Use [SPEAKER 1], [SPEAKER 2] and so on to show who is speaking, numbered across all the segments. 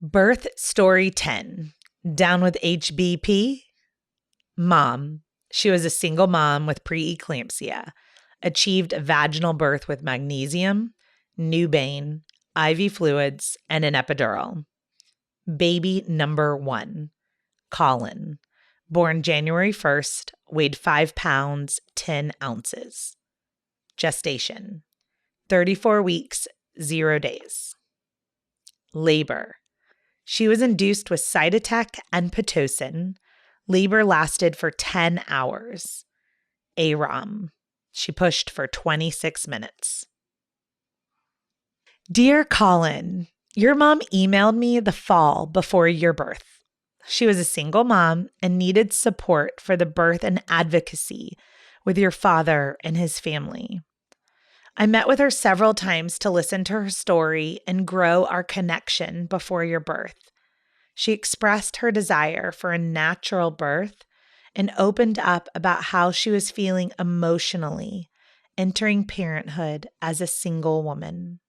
[SPEAKER 1] Birth Story 10. Down with HBP? Mom. She was a single mom with preeclampsia. Achieved a vaginal birth with magnesium, Nubane, IV fluids, and an epidural. Baby number 1. Colin. Born January 1st, weighed 5 pounds, 10 ounces. Gestation. 34 weeks, 0 days. Labor. She was induced with Cytotec and Pitocin. Labor lasted for 10 hours. AROM. She pushed for 26 minutes. Dear Colin, your mom emailed me the fall before your birth. She was a single mom and needed support for the birth and advocacy with your father and his family. I met with her several times to listen to her story and grow our connection before your birth. She expressed her desire for a natural birth and opened up about how she was feeling emotionally entering parenthood as a single woman.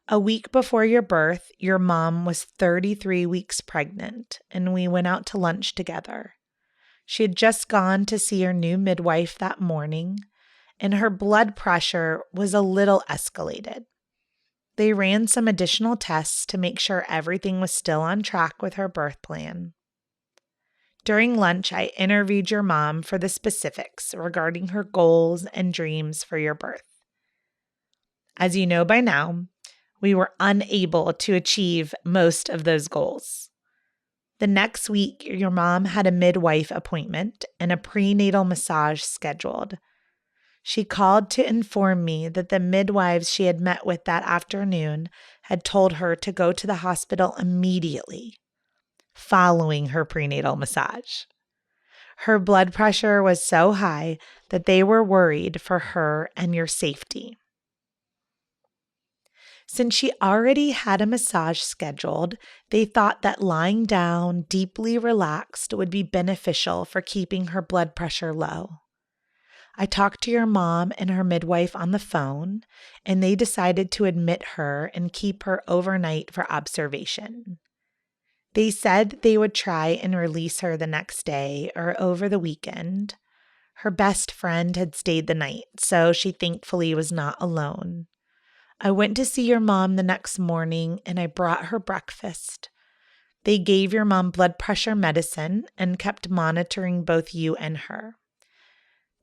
[SPEAKER 1] A week before your birth, your mom was 33 weeks pregnant, and we went out to lunch together. She had just gone to see her new midwife that morning, and her blood pressure was a little escalated. They ran some additional tests to make sure everything was still on track with her birth plan. During lunch, I interviewed your mom for the specifics regarding her goals and dreams for your birth. As you know by now, we were unable to achieve most of those goals. The next week, your mom had a midwife appointment and a prenatal massage scheduled. She called to inform me that the midwives she had met with that afternoon had told her to go to the hospital immediately following her prenatal massage. Her blood pressure was so high that they were worried for her and your safety. Since she already had a massage scheduled, they thought that lying down, deeply relaxed, would be beneficial for keeping her blood pressure low. I talked to your mom and her midwife on the phone, and they decided to admit her and keep her overnight for observation. They said they would try and release her the next day or over the weekend. Her best friend had stayed the night, so she thankfully was not alone. I went to see your mom the next morning, and I brought her breakfast. They gave your mom blood pressure medicine and kept monitoring both you and her.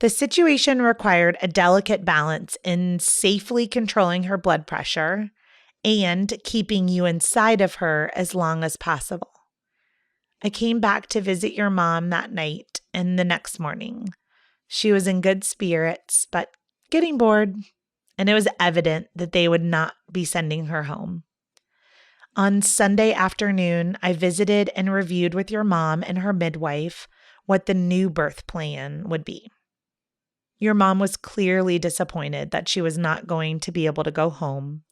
[SPEAKER 1] The situation required a delicate balance in safely controlling her blood pressure and keeping you inside of her as long as possible. I came back to visit your mom that night and the next morning. She was in good spirits, but getting bored, and it was evident that they would not be sending her home. On Sunday afternoon, I visited and reviewed with your mom and her midwife what the new birth plan would be. Your mom was clearly disappointed that she was not going to be able to go home.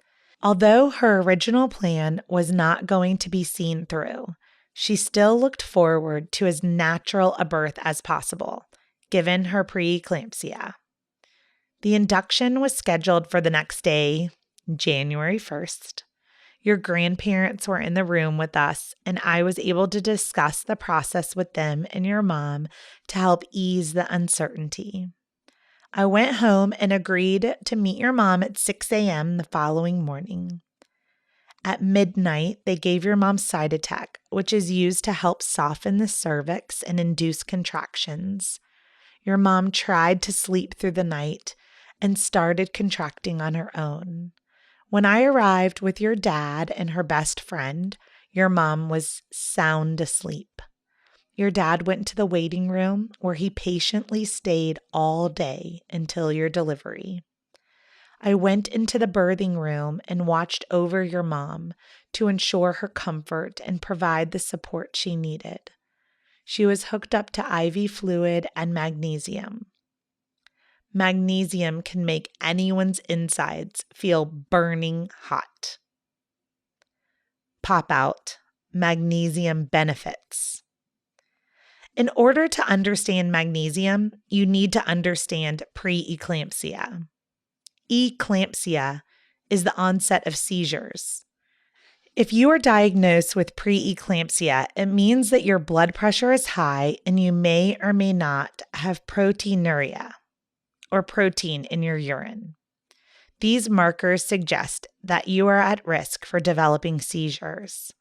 [SPEAKER 1] Although her original plan was not going to be seen through, she still looked forward to as natural a birth as possible, given her preeclampsia. The induction was scheduled for the next day, January 1st. Your grandparents were in the room with us, and I was able to discuss the process with them and your mom to help ease the uncertainty. I went home and agreed to meet your mom at 6 a.m. the following morning. At midnight, they gave your mom Cytotec, which is used to help soften the cervix and induce contractions. Your mom tried to sleep through the night and started contracting on her own. When I arrived with your dad and her best friend, your mom was sound asleep. Your dad went to the waiting room where he patiently stayed all day until your delivery. I went into the birthing room and watched over your mom to ensure her comfort and provide the support she needed. She was hooked up to IV fluid and magnesium. Magnesium can make anyone's insides feel burning hot. Pop out. Magnesium benefits. In order to understand magnesium, you need to understand preeclampsia. Eclampsia is the onset of seizures. If you are diagnosed with preeclampsia, it means that your blood pressure is high and you may or may not have proteinuria, or protein in your urine. These markers suggest that you are at risk for developing seizures.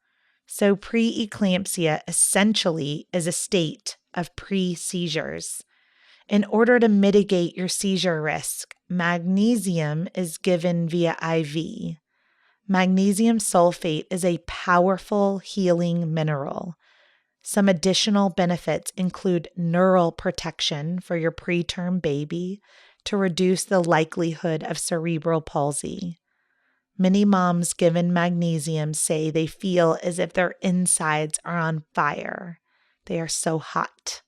[SPEAKER 1] So preeclampsia essentially is a state of pre-seizures. In order to mitigate your seizure risk, magnesium is given via IV. Magnesium sulfate is a powerful healing mineral. Some additional benefits include neural protection for your preterm baby to reduce the likelihood of cerebral palsy. Many moms given magnesium say they feel as if their insides are on fire. They are so hot.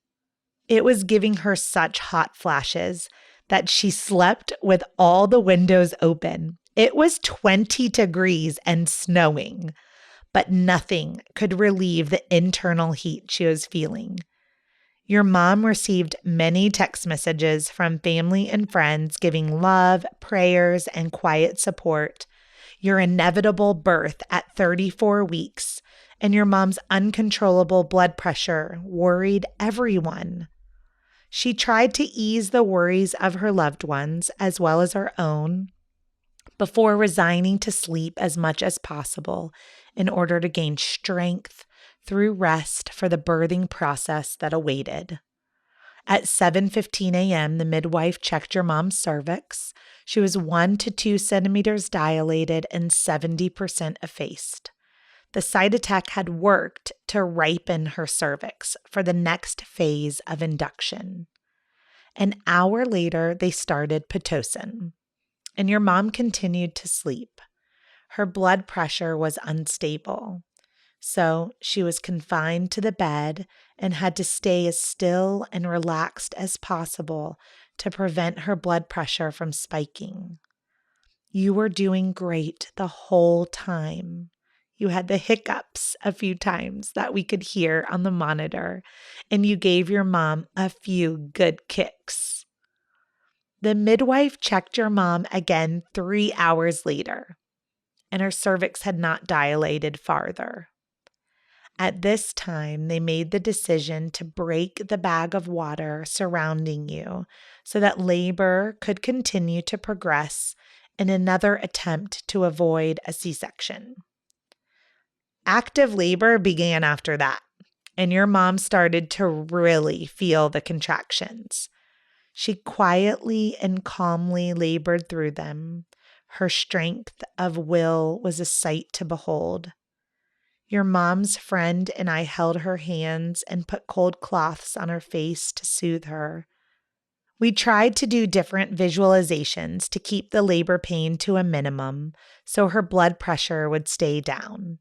[SPEAKER 1] It was giving her such hot flashes that she slept with all the windows open. It was 20 degrees and snowing, but nothing could relieve the internal heat she was feeling. Your mom received many text messages from family and friends giving love, prayers, and quiet support. Your inevitable birth at 34 weeks and your mom's uncontrollable blood pressure worried everyone. She tried to ease the worries of her loved ones as well as her own before resigning to sleep as much as possible in order to gain strength through rest for the birthing process that awaited. At 7:15 a.m., the midwife checked your mom's cervix. She was 1 to 2 centimeters dilated and 70% effaced. The Cytotec had worked to ripen her cervix for the next phase of induction. An hour later, they started Pitocin, and your mom continued to sleep. Her blood pressure was unstable, so she was confined to the bed and had to stay as still and relaxed as possible to prevent her blood pressure from spiking. You were doing great the whole time. You had the hiccups a few times that we could hear on the monitor, and you gave your mom a few good kicks. The midwife checked your mom again 3 hours later, and her cervix had not dilated farther. At this time, they made the decision to break the bag of water surrounding you so that labor could continue to progress in another attempt to avoid a C-section. Active labor began after that, and your mom started to really feel the contractions. She quietly and calmly labored through them. Her strength of will was a sight to behold. Your mom's friend and I held her hands and put cold cloths on her face to soothe her. We tried to do different visualizations to keep the labor pain to a minimum so her blood pressure would stay down.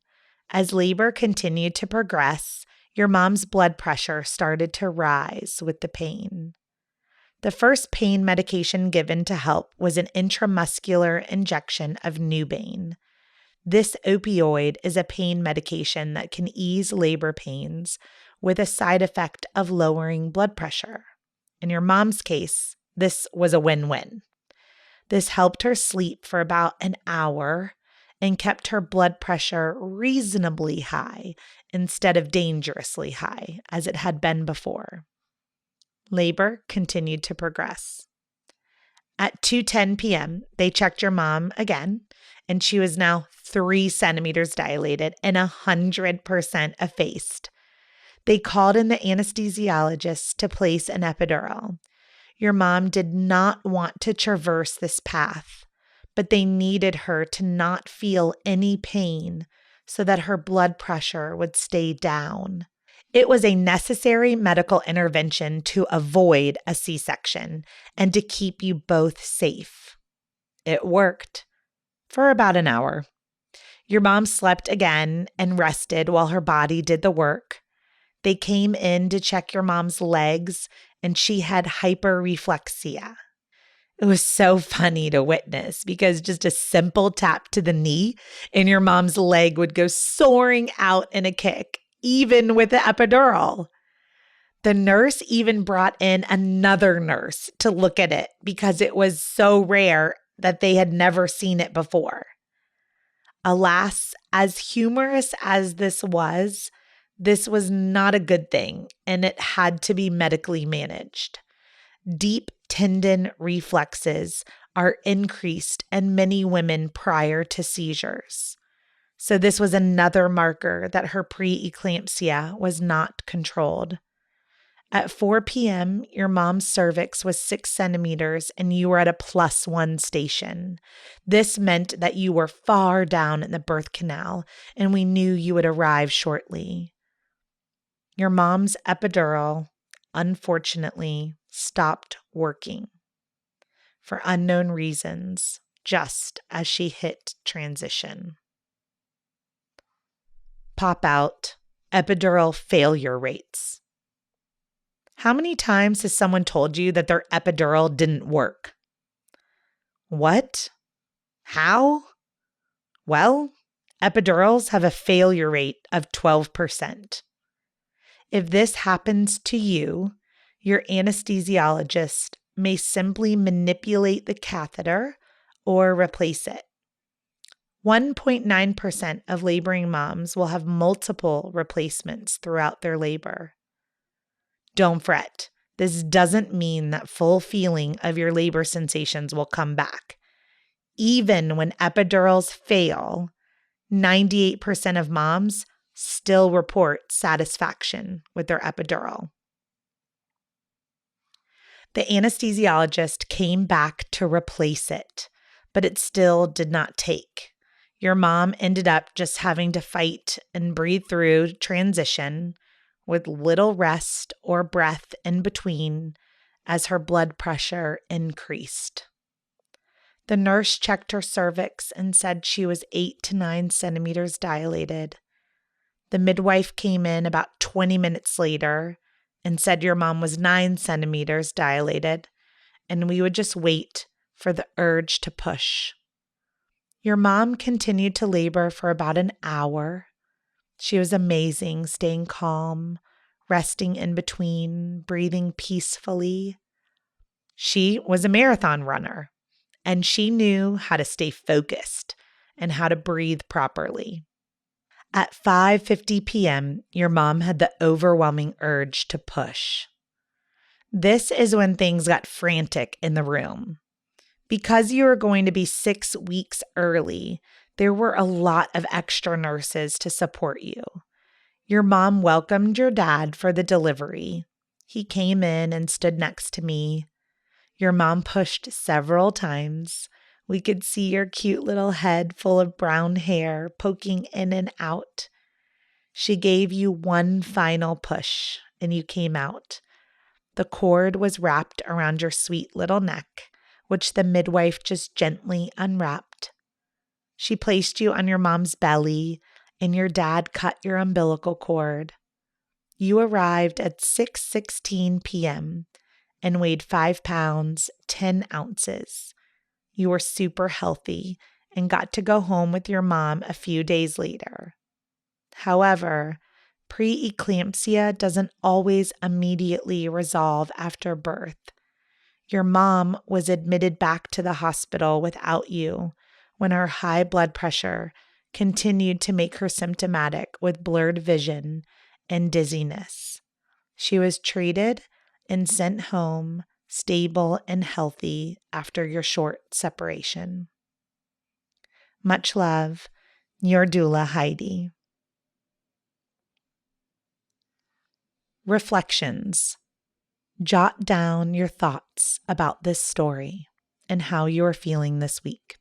[SPEAKER 1] As labor continued to progress, your mom's blood pressure started to rise with the pain. The first pain medication given to help was an intramuscular injection of Nubain. This opioid is a pain medication that can ease labor pains with a side effect of lowering blood pressure. In your mom's case, this was a win-win. This helped her sleep for about an hour and kept her blood pressure reasonably high instead of dangerously high, as it had been before. Labor continued to progress. At 2:10 p.m., they checked your mom again, and she was now 3 centimeters dilated and 100% effaced. They called in the anesthesiologist to place an epidural. Your mom did not want to traverse this path, but they needed her to not feel any pain so that her blood pressure would stay down. It was a necessary medical intervention to avoid a C-section and to keep you both safe. It worked for about an hour. Your mom slept again and rested while her body did the work. They came in to check your mom's legs, and she had hyperreflexia. It was so funny to witness because just a simple tap to the knee and your mom's leg would go soaring out in a kick, even with the epidural. The nurse even brought in another nurse to look at it because it was so rare that they had never seen it before. Alas, as humorous as this was not a good thing, and it had to be medically managed. Deep tendon reflexes are increased in many women prior to seizures. So, this was another marker that her preeclampsia was not controlled. At 4 p.m., your mom's cervix was 6 centimeters and you were at a +1 station. This meant that you were far down in the birth canal and we knew you would arrive shortly. Your mom's epidural, unfortunately, stopped working for unknown reasons just as she hit transition. Pop out, epidural failure rates. How many times has someone told you that their epidural didn't work? What? How? Well, epidurals have a failure rate of 12%. If this happens to you, your anesthesiologist may simply manipulate the catheter or replace it. 1.9% of laboring moms will have multiple replacements throughout their labor. Don't fret. This doesn't mean that full feeling of your labor sensations will come back. Even when epidurals fail, 98% of moms still report satisfaction with their epidural. The anesthesiologist came back to replace it, but it still did not take. Your mom ended up just having to fight and breathe through transition with little rest or breath in between as her blood pressure increased. The nurse checked her cervix and said she was 8 to 9 centimeters dilated. The midwife came in about 20 minutes later and said your mom was 9 centimeters dilated, and we would just wait for the urge to push. Your mom continued to labor for about an hour. She was amazing, staying calm, resting in between, breathing peacefully. She was a marathon runner, and she knew how to stay focused and how to breathe properly. At 5:50 p.m., your mom had the overwhelming urge to push. This is when things got frantic in the room. Because you were going to be 6 weeks early, there were a lot of extra nurses to support you. Your mom welcomed your dad for the delivery. He came in and stood next to me. Your mom pushed several times. We could see your cute little head full of brown hair poking in and out. She gave you one final push, and you came out. The cord was wrapped around your sweet little neck, which the midwife just gently unwrapped. She placed you on your mom's belly, and your dad cut your umbilical cord. You arrived at 6:16 p.m. and weighed 5 pounds, 10 ounces. You were super healthy and got to go home with your mom a few days later. However, preeclampsia doesn't always immediately resolve after birth. Your mom was admitted back to the hospital without you when her high blood pressure continued to make her symptomatic with blurred vision and dizziness. She was treated and sent home stable and healthy after your short separation. Much love, your doula Heidi. Reflections. Jot down your thoughts about this story and how you are feeling this week.